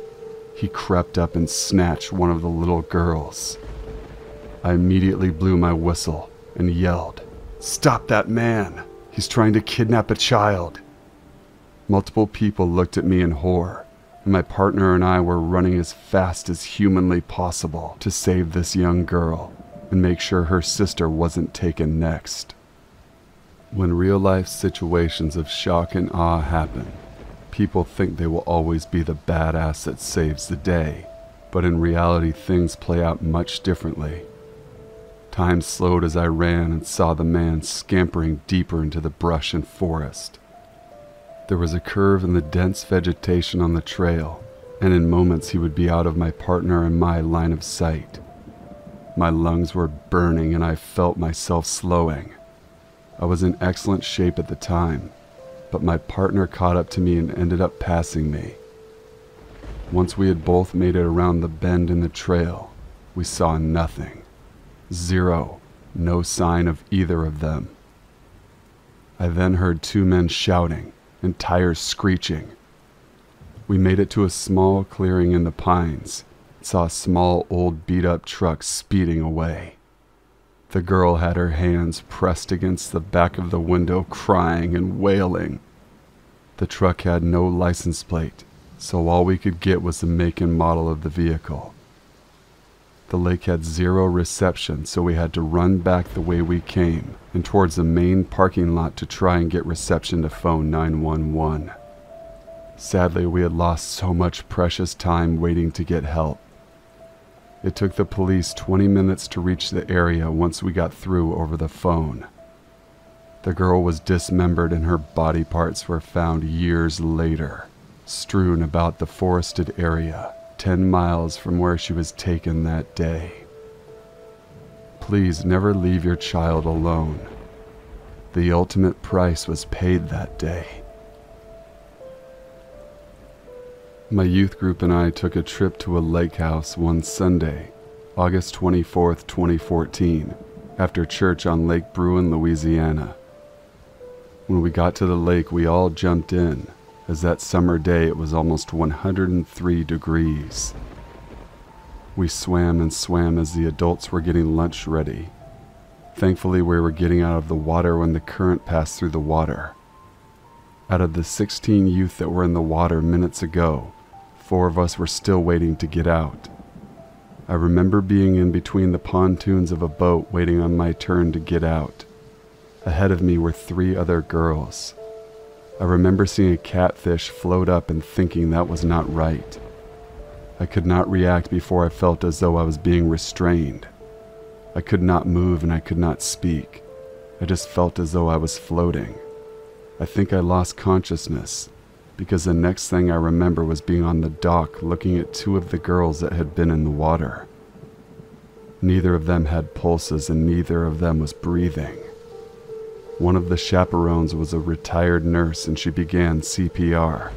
He crept up and snatched one of the little girls. I immediately blew my whistle and yelled, "Stop that man! He's trying to kidnap a child!" Multiple people looked at me in horror, and my partner and I were running as fast as humanly possible to save this young girl and make sure her sister wasn't taken next. When real-life situations of shock and awe happen, people think they will always be the badass that saves the day, but in reality things play out much differently. Time slowed as I ran and saw the man scampering deeper into the brush and forest. There was a curve in the dense vegetation on the trail, and in moments he would be out of my partner and my line of sight. My lungs were burning and I felt myself slowing. I was in excellent shape at the time, but my partner caught up to me and ended up passing me. Once we had both made it around the bend in the trail, we saw nothing. Zero, no sign of either of them. I then heard two men shouting and tires screeching. We made it to a small clearing in the pines and saw a small old beat-up truck speeding away. The girl had her hands pressed against the back of the window, crying and wailing. The truck had no license plate, so all we could get was the make and model of the vehicle. The lake had zero reception, so we had to run back the way we came and towards the main parking lot to try and get reception to phone 911. Sadly, we had lost so much precious time waiting to get help. It took the police 20 minutes to reach the area once we got through over the phone. The girl was dismembered and her body parts were found years later, strewn about the forested area, 10 miles from where she was taken that day. Please never leave your child alone. The ultimate price was paid that day. My youth group and I took a trip to a lake house one Sunday, August 24th, 2014, after church on Lake Bruin, Louisiana. When we got to the lake, we all jumped in, as that summer day it was almost 103 degrees. We swam and swam as the adults were getting lunch ready. Thankfully, we were getting out of the water when the current passed through the water. Out of the 16 youth that were in the water minutes ago, 4 of us were still waiting to get out. I remember being in between the pontoons of a boat waiting on my turn to get out. Ahead of me were 3 other girls. I remember seeing a catfish float up and thinking that was not right. I could not react before I felt as though I was being restrained. I could not move and I could not speak. I just felt as though I was floating. I think I lost consciousness, because the next thing I remember was being on the dock looking at 2 of the girls that had been in the water. Neither of them had pulses and neither of them was breathing. One of the chaperones was a retired nurse and she began CPR.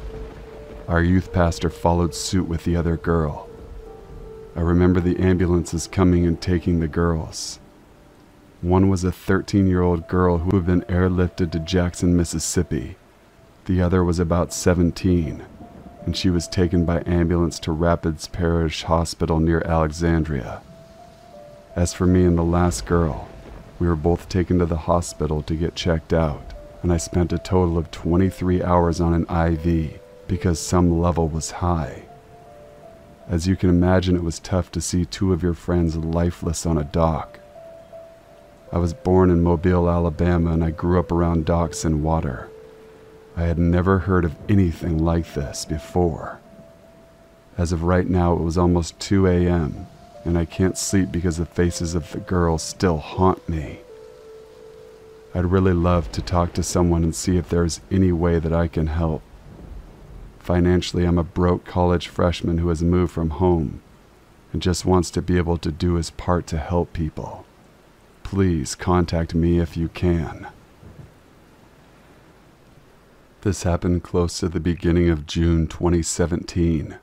Our youth pastor followed suit with the other girl. I remember the ambulances coming and taking the girls. One was a 13-year-old girl who had been airlifted to Jackson, Mississippi. The other was about 17, and she was taken by ambulance to Rapids Parish Hospital near Alexandria. As for me and the last girl, we were both taken to the hospital to get checked out, and I spent a total of 23 hours on an IV because some level was high. As you can imagine, it was tough to see 2 of your friends lifeless on a dock. I was born in Mobile, Alabama, and I grew up around docks and water. I had never heard of anything like this before. As of right now, it was almost 2 a.m., and I can't sleep because the faces of the girls still haunt me. I'd really love to talk to someone and see if there's any way that I can help. Financially, I'm a broke college freshman who has moved from home and just wants to be able to do his part to help people. Please contact me if you can. This happened close to the beginning of June 2017.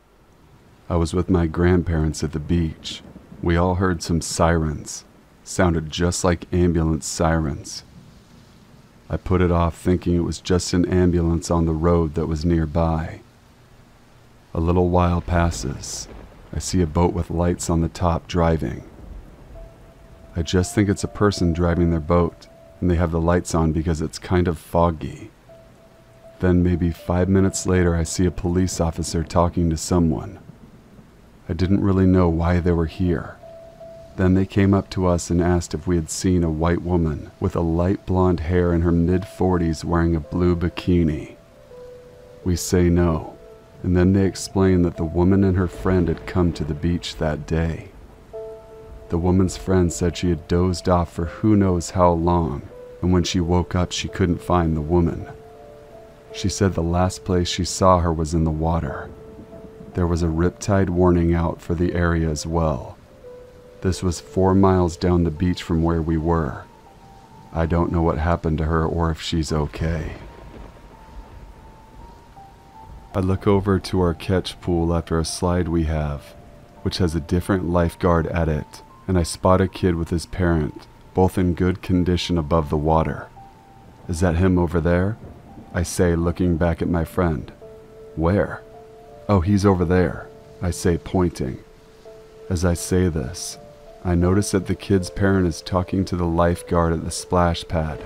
I was with my grandparents at the beach. We all heard some sirens. Sounded just like ambulance sirens. I put it off thinking it was just an ambulance on the road that was nearby. A little while passes. I see a boat with lights on the top driving. I just think it's a person driving their boat, and they have the lights on because it's kind of foggy. Then maybe 5 minutes later, I see a police officer talking to someone. I didn't really know why they were here. Then they came up to us and asked if we had seen a white woman with a light blonde hair in her mid-40s wearing a blue bikini. We say no, and then they explain that the woman and her friend had come to the beach that day. The woman's friend said she had dozed off for who knows how long, and when she woke up she couldn't find the woman. She said the last place she saw her was in the water. There was a riptide warning out for the area as well. This was 4 miles down the beach from where we were. I don't know what happened to her or if she's okay. I look over to our catch pool after a slide we have, which has a different lifeguard at it, and I spot a kid with his parent, both in good condition above the water. Is that him over there? I say, looking back at my friend. Where? Oh, he's over there, I say, pointing. As I say this, I notice that the kid's parent is talking to the lifeguard at the splash pad,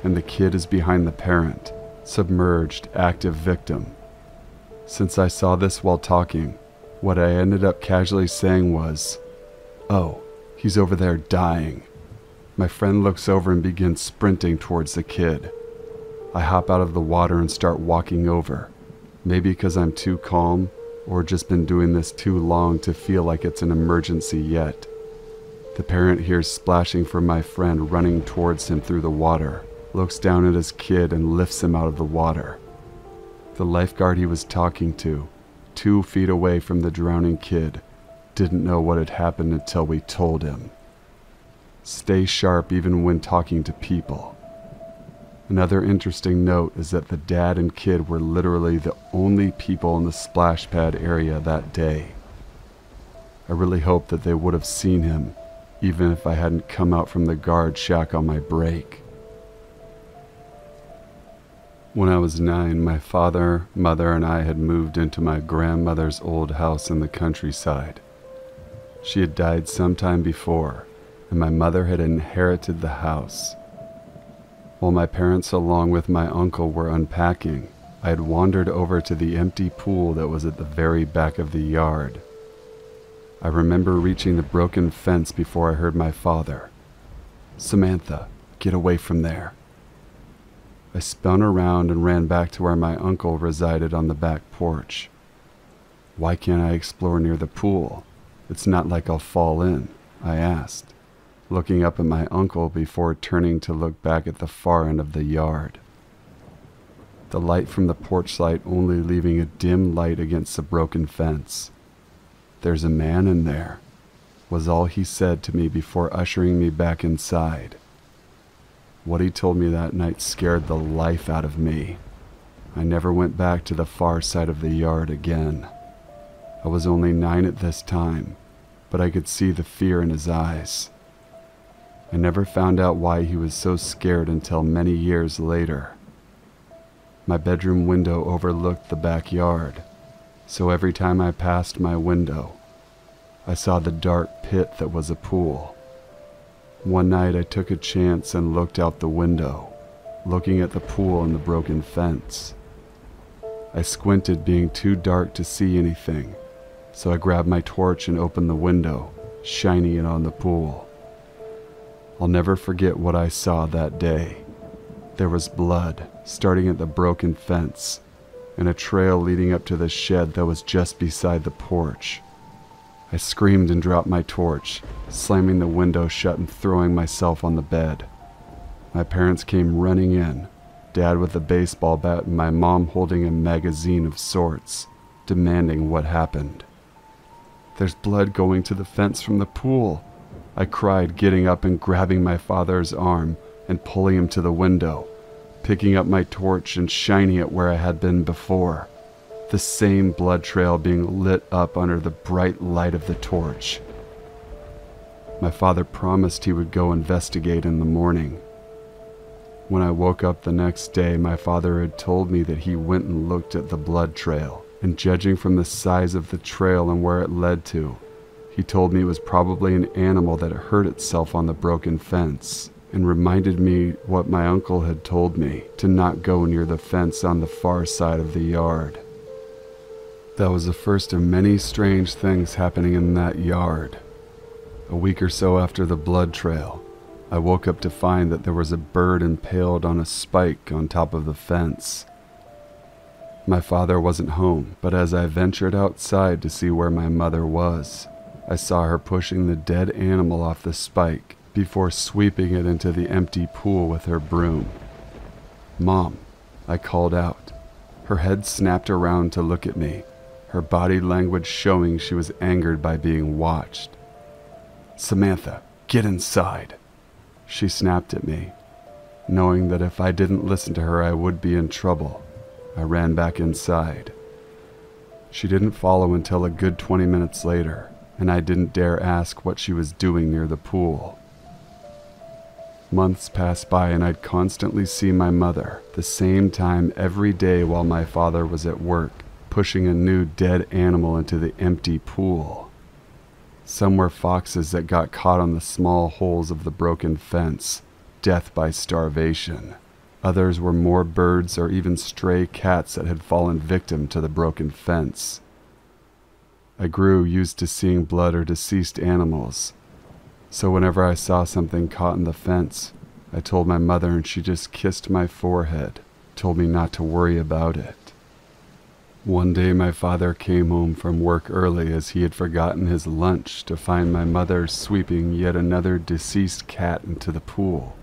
and the kid is behind the parent, submerged, active victim. Since I saw this while talking, what I ended up casually saying was, "Oh, he's over there dying." My friend looks over and begins sprinting towards the kid. I hop out of the water and start walking over, maybe because I'm too calm or just been doing this too long to feel like it's an emergency yet. The parent hears splashing from my friend running towards him through the water, looks down at his kid and lifts him out of the water. The lifeguard he was talking to, 2 feet away from the drowning kid, didn't know what had happened until we told him. Stay sharp even when talking to people. Another interesting note is that the dad and kid were literally the only people in the splash pad area that day. I really hope that they would have seen him, even if I hadn't come out from the guard shack on my break. When I was 9, my father, mother, and I had moved into my grandmother's old house in the countryside. She had died sometime before, and my mother had inherited the house. While my parents, along with my uncle, were unpacking, I had wandered over to the empty pool that was at the very back of the yard. I remember reaching the broken fence before I heard my father. "Samantha, get away from there." I spun around and ran back to where my uncle resided on the back porch. "Why can't I explore near the pool? It's not like I'll fall in," I asked, looking up at my uncle before turning to look back at the far end of the yard. The light from the porch light only leaving a dim light against the broken fence. "There's a man in there," was all he said to me before ushering me back inside. What he told me that night scared the life out of me. I never went back to the far side of the yard again. I was only 9 at this time, but I could see the fear in his eyes. I never found out why he was so scared until many years later. My bedroom window overlooked the backyard, so every time I passed my window, I saw the dark pit that was a pool. One night I took a chance and looked out the window, looking at the pool and the broken fence. I squinted, being too dark to see anything, so I grabbed my torch and opened the window, shining it on the pool. I'll never forget what I saw that day. There was blood starting at the broken fence, and a trail leading up to the shed that was just beside the porch. I screamed and dropped my torch, slamming the window shut and throwing myself on the bed. My parents came running in, Dad with a baseball bat and my mom holding a magazine of sorts, demanding what happened. "There's blood going to the fence from the pool," I cried, getting up and grabbing my father's arm and pulling him to the window, picking up my torch and shining it where I had been before. The same blood trail being lit up under the bright light of the torch. My father promised he would go investigate in the morning. When I woke up the next day, my father had told me that he went and looked at the blood trail, and judging from the size of the trail and where it led to, he told me it was probably an animal that had hurt itself on the broken fence, and reminded me what my uncle had told me, to not go near the fence on the far side of the yard. That was the first of many strange things happening in that yard. A week or so after the blood trail, I woke up to find that there was a bird impaled on a spike on top of the fence. My father wasn't home, but as I ventured outside to see where my mother was, I saw her pushing the dead animal off the spike before sweeping it into the empty pool with her broom. "Mom," I called out. Her head snapped around to look at me, her body language showing she was angered by being watched. "Samantha, get inside," she snapped at me. Knowing that if I didn't listen to her I would be in trouble, I ran back inside. She didn't follow until a good 20 minutes later, and I didn't dare ask what she was doing near the pool. Months passed by and I'd constantly see my mother, the same time every day while my father was at work, pushing a new dead animal into the empty pool. Some were foxes that got caught on the small holes of the broken fence, death by starvation. Others were more birds or even stray cats that had fallen victim to the broken fence. I grew used to seeing blood or deceased animals, so whenever I saw something caught in the fence, I told my mother and she just kissed my forehead, told me not to worry about it. One day my father came home from work early as he had forgotten his lunch to find my mother sweeping yet another deceased cat into the pool.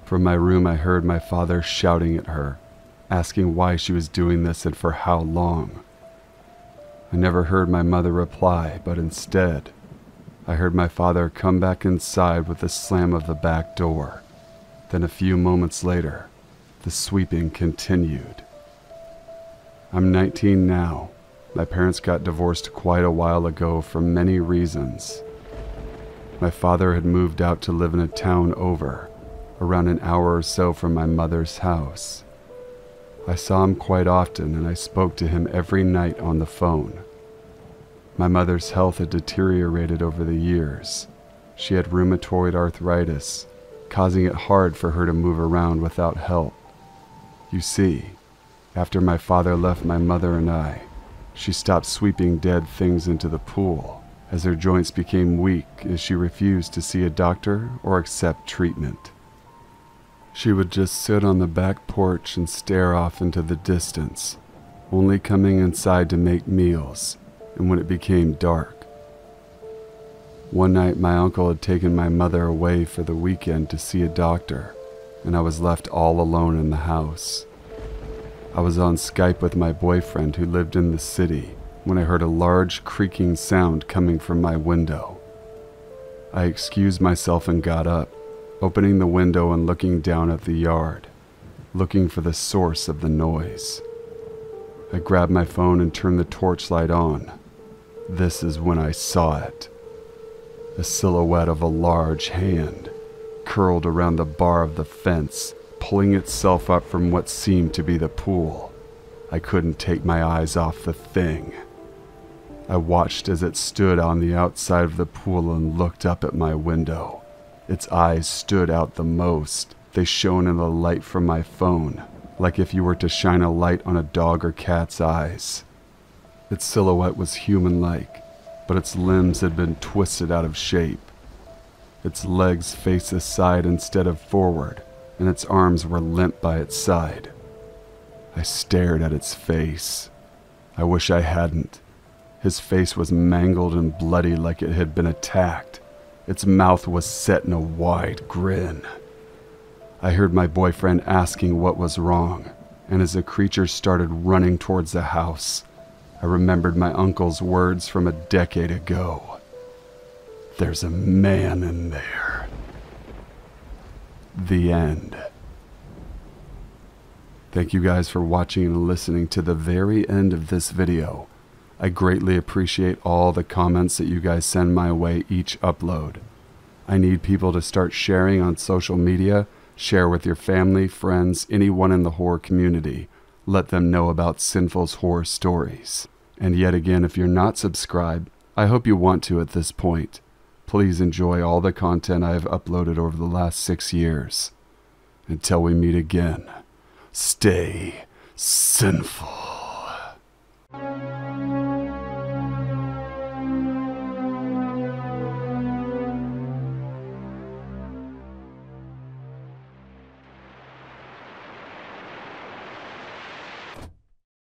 From my room, I heard my father shouting at her, asking why she was doing this and for how long. I never heard my mother reply, but instead, I heard my father come back inside with the slam of the back door. Then a few moments later, the sweeping continued. I'm 19 now. My parents got divorced quite a while ago for many reasons. My father had moved out to live in a town over, around an hour or so from my mother's house. I saw him quite often and I spoke to him every night on the phone. My mother's health had deteriorated over the years. She had rheumatoid arthritis, causing it hard for her to move around without help. You see, after my father left my mother and I, she stopped sweeping dead things into the pool, as her joints became weak as she refused to see a doctor or accept treatment. She would just sit on the back porch and stare off into the distance, only coming inside to make meals, and when it became dark. One night my uncle had taken my mother away for the weekend to see a doctor, and I was left all alone in the house. I was on Skype with my boyfriend who lived in the city when I heard a large creaking sound coming from my window. I excused myself and got up, opening the window and looking down at the yard, looking for the source of the noise. I grabbed my phone and turned the torchlight on. This is when I saw it. The silhouette of a large hand, curled around the bar of the fence, pulling itself up from what seemed to be the pool. I couldn't take my eyes off the thing. I watched as it stood on the outside of the pool and looked up at my window. Its eyes stood out the most. They shone in the light from my phone, like if you were to shine a light on a dog or cat's eyes. Its silhouette was human-like, but its limbs had been twisted out of shape. Its legs faced aside instead of forward, and its arms were limp by its side. I stared at its face. I wish I hadn't. His face was mangled and bloody like it had been attacked. Its mouth was set in a wide grin. I heard my boyfriend asking what was wrong, and as the creature started running towards the house, I remembered my uncle's words from a decade ago. There's a man in there. The end. Thank you guys for watching and listening to the very end of this video. I greatly appreciate all the comments that you guys send my way each upload. I need people to start sharing on social media. Share with your family, friends, anyone in the horror community. Let them know about Sinful's horror stories. And yet again, if you're not subscribed, I hope you want to at this point. Please enjoy all the content I have uploaded over the last 6 years. Until we meet again, stay sinful.